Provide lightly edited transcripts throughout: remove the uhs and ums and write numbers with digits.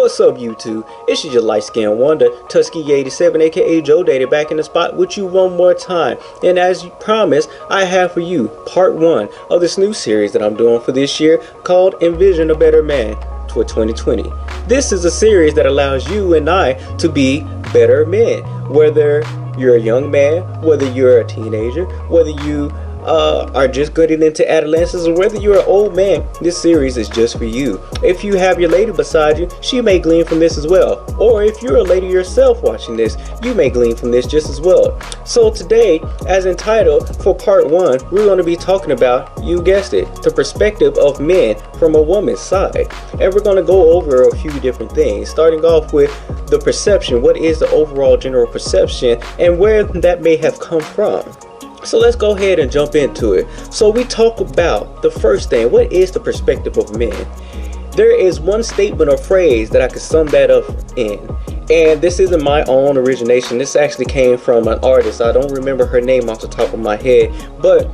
What's up, YouTube? It's your light skinned wonder, Tuskegee87, aka Joe Daddy, back in the spot with you one more time. And as you promised, I have for you part 1 of this new series that I'm doing for this year called Envision a Better Man for 2020. This is a series that allows you and I to be better men. Whether you're a young man, whether you're a teenager, whether you are just getting into adolescence, or whether you're an old man, this series is just for you. If you have your lady beside you, she may glean from this as well. Or if you're a lady yourself watching this, you may glean from this just as well. So today, as entitled for part 1, we're going to be talking about, you guessed it, the perspective of men from a woman's side. And we're going to go over a few different things, starting off with the perception. What is the overall general perception and where that may have come from? So let's go ahead and jump into it. So we talk about the first thing. What is the perspective of men? There is one statement or phrase that I could sum that up in. And this isn't my own origination. This actually came from an artist. I don't remember her name off the top of my head. But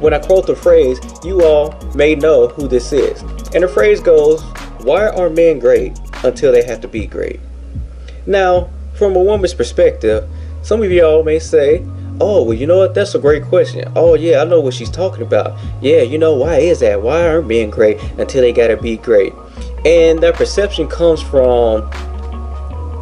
when I quote the phrase, you all may know who this is. And the phrase goes, why are men great until they have to be great? Now, from a woman's perspective, some of y'all may say, oh, well, you know what? That's a great question. Oh, yeah, I know what she's talking about. Yeah, you know, why is that? Why aren't men great until they gotta be great? And that perception comes from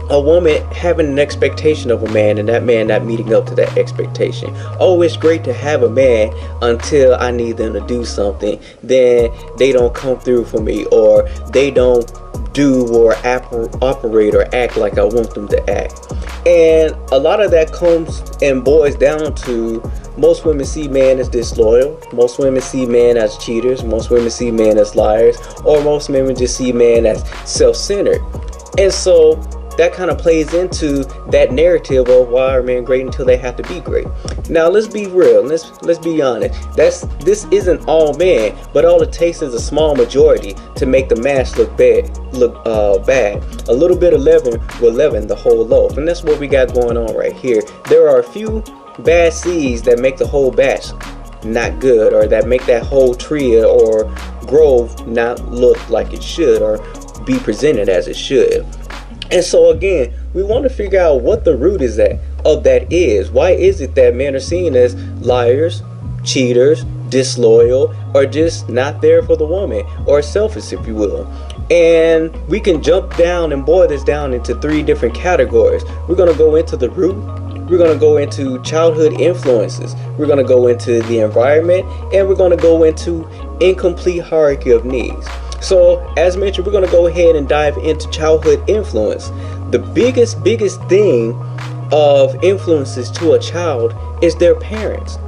a woman having an expectation of a man and that man not meeting up to that expectation. Oh, it's great to have a man until I need them to do something. Then they don't come through for me, or they don't do or operate or act like I want them to act. And a lot of that comes and boils down to most women see men as disloyal, most women see men as cheaters, most women see men as liars, or most women just see men as self-centered. And so that kind of plays into that narrative of why are men great until they have to be great. Now let's be real, let's be honest. This isn't all men, but all it takes is a small majority to make the mass look bad. A little bit of leaven will leaven the whole loaf, and that's what we got going on right here. There are a few bad seeds that make the whole batch not good, or that make that whole tree or grove not look like it should, or be presented as it should. And so again, we want to figure out what the root is of that is. Why is it that men are seen as liars, cheaters, disloyal, or just not there for the woman, or selfish, if you will? And we can jump down and boil this down into 3 different categories. We're going to go into the root, we're going to go into childhood influences, we're going to go into the environment, and we're going to go into incomplete hierarchy of needs. So as mentioned, we're going to go ahead and dive into childhood influence. The biggest thing of influences to a child is their parents.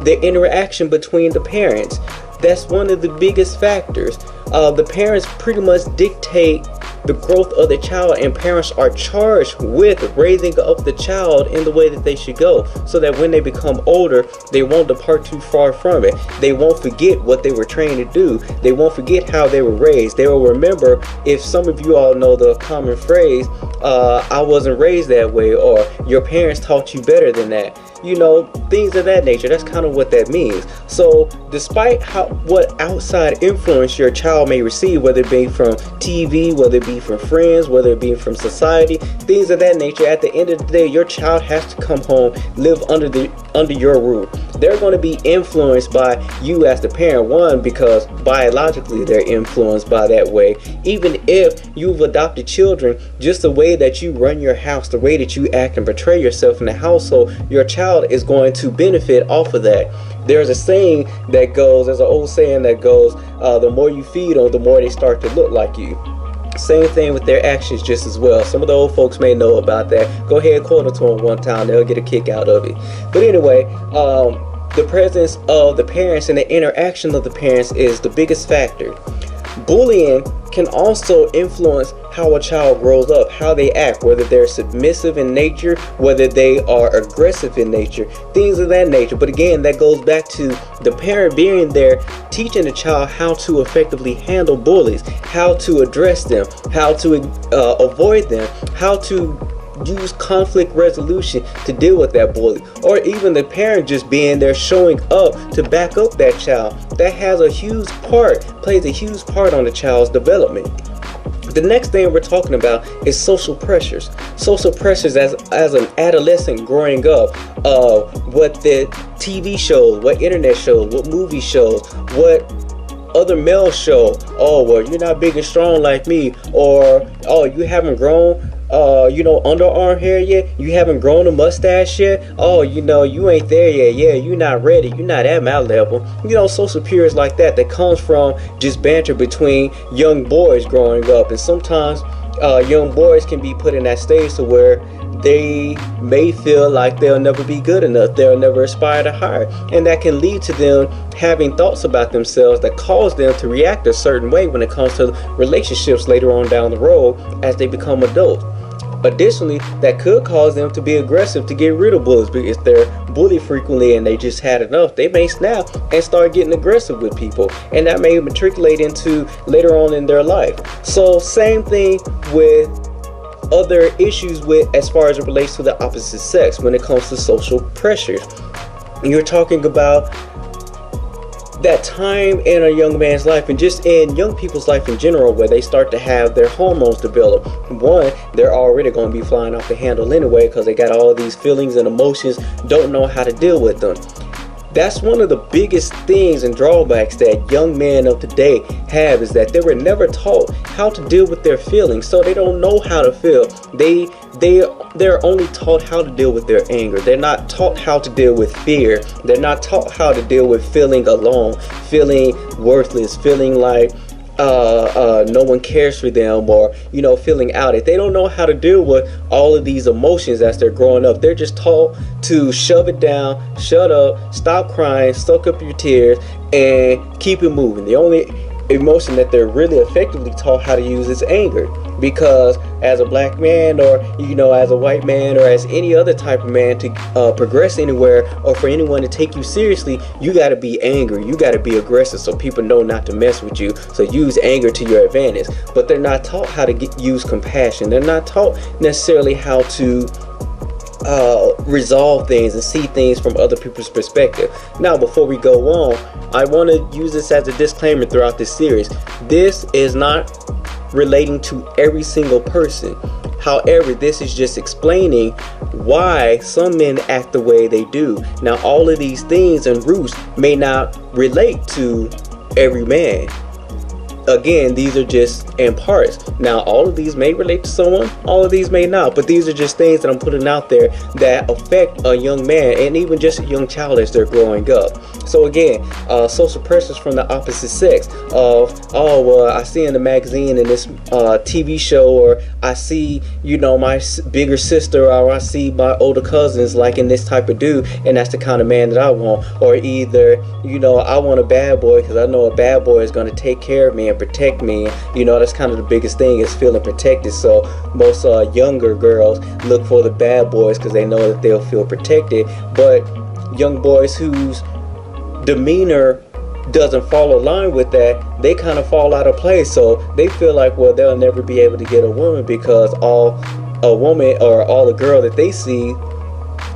The interaction between the parents. That's one of the biggest factors. The parents pretty much dictate the growth of the child, and parents are charged with raising up the child in the way that they should go, so that when they become older, they won't depart too far from it. They won't forget what they were trained to do. They won't forget how they were raised. They will remember, if some of you all know the common phrase, I wasn't raised that way, or your parents taught you better than that. You know, things of that nature. That's kind of what that means. So despite what outside influence your child may receive, whether it be from TV, whether it be from friends, whether it be from society, things of that nature, at the end of the day, your child has to come home, live under your roof. They're going to be influenced by you as the parent. One, because biologically they're influenced by that way. Even if you've adopted children, just the way that you run your house, the way that you act and portray yourself in the household, your child is going to benefit off of that. There's a saying that goes, there's an old saying that goes, the more you feed them, the more they start to look like you. Same thing with their actions just as well. Some of the old folks may know about that. Go ahead and quote it to them one time. They'll get a kick out of it. But anyway, the presence of the parents and the interaction of the parents is the biggest factor. Bullying can also influence how a child grows up, how they act, whether they're submissive in nature, whether they are aggressive in nature, things of that nature. But again, that goes back to the parent being there, teaching the child how to effectively handle bullies, how to address them, how to avoid them, how to use conflict resolution to deal with that bully, or even the parent just being there showing up to back up that child. That has a huge part, plays a huge part on the child's development. The next thing we're talking about is social pressures. Social pressures as an adolescent growing up, what the TV shows, what internet shows, what movie shows, what other male show. Oh, well, you're not big and strong like me, or oh, you haven't grown underarm hair yet, you haven't grown a mustache yet, oh, you ain't there yet, yeah, you're not ready, you're not at my level. Social peers like that comes from just banter between young boys growing up. And sometimes young boys can be put in that stage to where they may feel like they'll never be good enough, they'll never aspire to higher, and that can lead to them having thoughts about themselves that cause them to react a certain way when it comes to relationships later on down the road as they become adults. Additionally, that could cause them to be aggressive to get rid of bullies, because if they're bullied frequently and they just had enough, they may snap and start getting aggressive with people, and that may matriculate into later on in their life. So same thing with other issues with as far as it relates to the opposite sex when it comes to social pressures. You're talking about that time in a young man's life, and just in young people's life in general, where they start to have their hormones develop. One, they're already going to be flying off the handle anyway because they got all of these feelings and emotions, don't know how to deal with them. That's one of the biggest things and drawbacks that young men of today have, is that they were never taught how to deal with their feelings, so they don't know how to feel. They're only taught how to deal with their anger. They're not taught how to deal with fear. They're not taught how to deal with feeling alone, feeling worthless, feeling like no one cares for them, or feeling outed. They don't know how to deal with all of these emotions as they're growing up. They're just taught to shove it down, shut up, stop crying, suck up your tears, and keep it moving. The only emotion that they're really effectively taught how to use is anger, because as a black man, or as a white man, or as any other type of man, to progress anywhere, or for anyone to take you seriously, you got to be angry, you got to be aggressive, so people know not to mess with you. So use anger to your advantage. But they're not taught how to use compassion. They're not taught necessarily how to resolve things and see things from other people's perspective. Now, before we go on, I want to use this as a disclaimer throughout this series. This is not relating to every single person. However, this is just explaining why some men act the way they do. Now, all of these things and roots may not relate to every man. Again, these are just in parts. Now, all of these may relate to someone, all of these may not, but these are just things that I'm putting out there that affect a young man and even just a young child as they're growing up. So again, social pressures from the opposite sex of, oh, well, I see in the magazine, in this TV show, or I see, my bigger sister, or I see my older cousins liking this type of dude, and that's the kind of man that I want. Or either, I want a bad boy because I know a bad boy is going to take care of me and protect me. That's kind of the biggest thing, is feeling protected. So most younger girls look for the bad boys because they know that they'll feel protected. But young boys whose demeanor doesn't fall in line with that, they kind of fall out of place. So they feel like, well, they'll never be able to get a woman because all a woman or all a girl that they see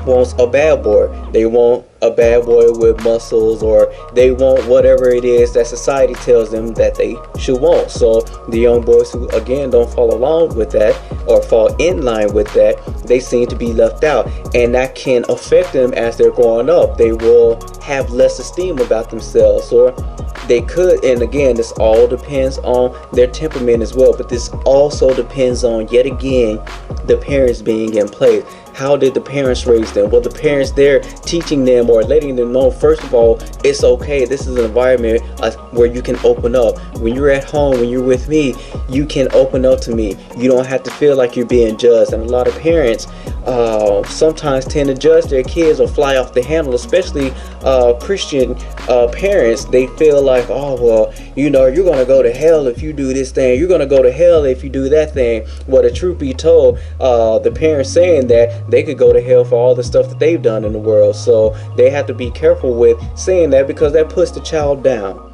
wants a bad boy. They want a bad boy with muscles, or they want whatever it is that society tells them that they should want. So the young boys who again don't fall along with that or fall in line with that, they seem to be left out, and that can affect them as they're growing up. They will have less esteem about themselves, or they could, and again, this all depends on their temperament as well, but this also depends on, yet again, the parents being in place. How did the parents raise them? Well, the parents there teaching them or letting them know, first of all, it's okay. This is an environment where you can open up. When you're at home, when you're with me, you can open up to me. You don't have to feel like you're being judged. And a lot of parents sometimes tend to judge their kids or fly off the handle, especially Christian parents. They feel like, oh, well, you're going to go to hell if you do this thing. You're going to go to hell if you do that thing. Well, the truth be told, the parents saying that, they could go to hell for all the stuff that they've done in the world. So they have to be careful with saying that, because that puts the child down.